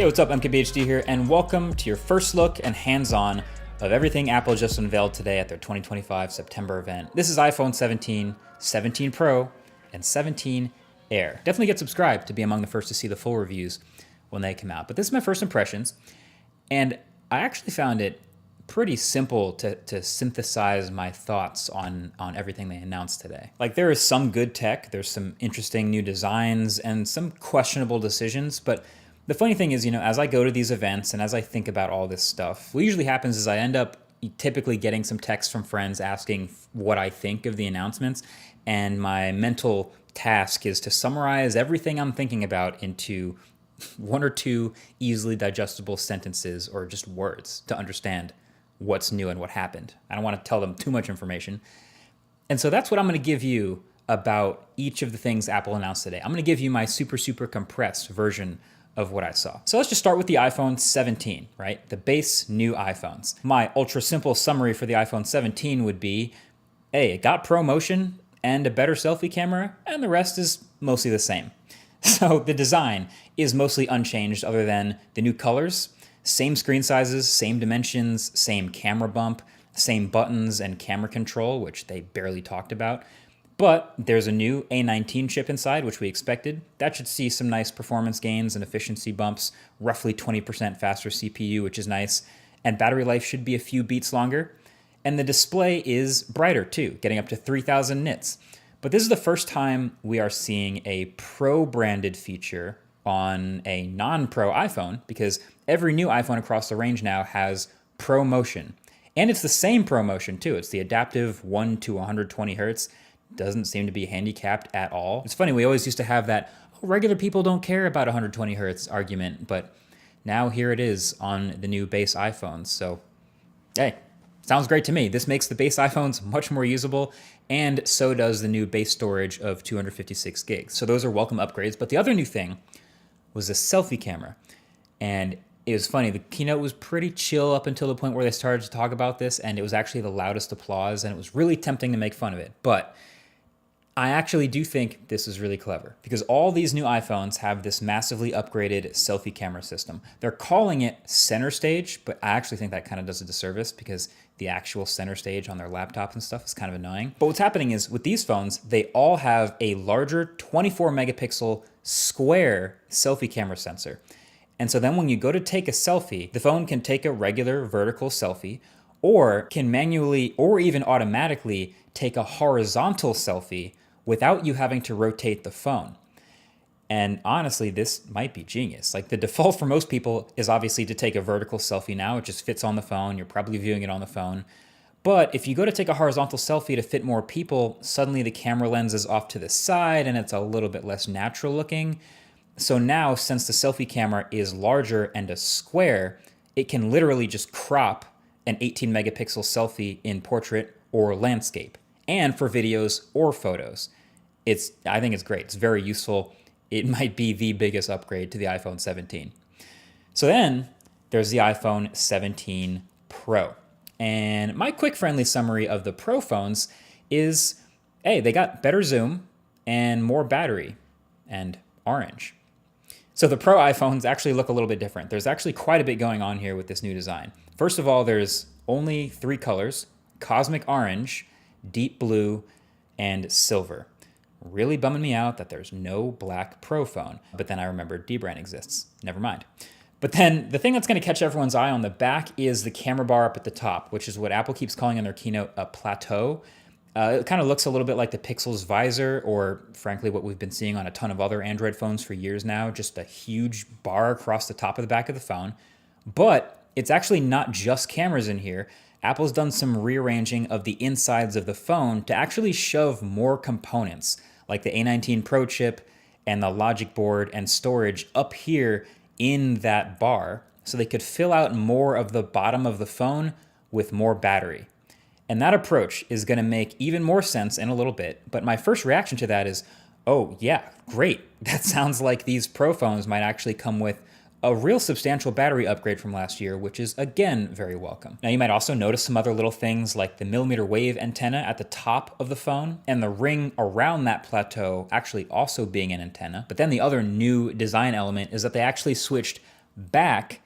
Hey, what's up? MKBHD here, and welcome to your first look and hands-on of everything Apple just unveiled today at their 2025 September event. This is iPhone 17, 17 Pro, and 17 Air. Definitely get subscribed to be among the first to see the full reviews when they come out. But this is my first impressions, and I actually found it pretty simple to synthesize my thoughts on everything they announced today. Like, there is some good tech, there's some interesting new designs, and some questionable decisions, but the funny thing is, as I go to these events and as I think about all this stuff, what usually happens is I end up typically getting some texts from friends asking what I think of the announcements, and my mental task is to summarize everything I'm thinking about into one or two easily digestible sentences or just words to understand what's new and what happened. I don't want to tell them too much information. And so that's what I'm going to give you about each of the things Apple announced today. I'm going to give you my super compressed version of what I saw. So let's just start with the iPhone 17, right? The base new iPhones. My ultra simple summary for the iPhone 17 would be, hey, it got ProMotion and a better selfie camera, and the rest is mostly the same. So the design is mostly unchanged other than the new colors, same screen sizes, same dimensions, same camera bump, same buttons and camera control, which they barely talked about. But there's a new A19 chip inside, which we expected. That should see some nice performance gains and efficiency bumps, roughly 20% faster CPU, which is nice. And battery life should be a few beats longer. And the display is brighter too, getting up to 3000 nits. But this is the first time we are seeing a Pro-branded feature on a non-Pro iPhone, because every new iPhone across the range now has ProMotion. And it's the same ProMotion too. It's the adaptive 1 to 120 hertz. Doesn't seem to be handicapped at all. It's funny, we always used to have that, regular people don't care about 120 hertz argument, but now here it is on the new base iPhones. So, hey, sounds great to me. This makes the base iPhones much more usable, and so does the new base storage of 256 gigs. So those are welcome upgrades. But the other new thing was the selfie camera. And it was funny, the keynote was pretty chill up until the point where they started to talk about this, and it was actually the loudest applause, and it was really tempting to make fun of it. But I actually do think this is really clever, because all these new iPhones have this massively upgraded selfie camera system. They're calling it center stage, but I actually think that kind of does a disservice, because the actual center stage on their laptops and stuff is kind of annoying. But what's happening is with these phones, they all have a larger 24 megapixel square selfie camera sensor. And so then when you go to take a selfie, the phone can take a regular vertical selfie, or can manually or even automatically take a horizontal selfie without you having to rotate the phone. And honestly, this might be genius. Like, the default for most people is obviously to take a vertical selfie now. It just fits on the phone. You're probably viewing it on the phone. But if you go to take a horizontal selfie to fit more people, suddenly the camera lens is off to the side and it's a little bit less natural looking. So now, since the selfie camera is larger and a square, it can literally just crop an 18 megapixel selfie in portrait or landscape, and for videos or photos. I think it's great. It's very useful. It might be the biggest upgrade to the iPhone 17. So then there's the iPhone 17 Pro. And my quick friendly summary of the Pro phones is, hey, they got better zoom and more battery and orange. So the Pro iPhones actually look a little bit different. There's actually quite a bit going on here with this new design. First of all, there's only 3 colors: cosmic orange, deep blue, and silver. Really bumming me out that there's no black Pro phone. But then I remembered dbrand exists. Never mind. But then the thing that's going to catch everyone's eye on the back is the camera bar up at the top, which is what Apple keeps calling in their keynote a plateau. It kind of looks a little bit like the Pixel's visor, or frankly what we've been seeing on a ton of other Android phones for years now, just a huge bar across the top of the back of the phone. But it's actually not just cameras in here. Apple's done some rearranging of the insides of the phone to actually shove more components, like the A19 Pro chip and the logic board and storage up here in that bar, so they could fill out more of the bottom of the phone with more battery. And that approach is going to make even more sense in a little bit. But my first reaction to that is, oh yeah, great. That sounds like these Pro phones might actually come with a real substantial battery upgrade from last year, which is again very welcome. Now you might also notice some other little things like the millimeter wave antenna at the top of the phone and the ring around that plateau actually also being an antenna. But then the other new design element is that they actually switched back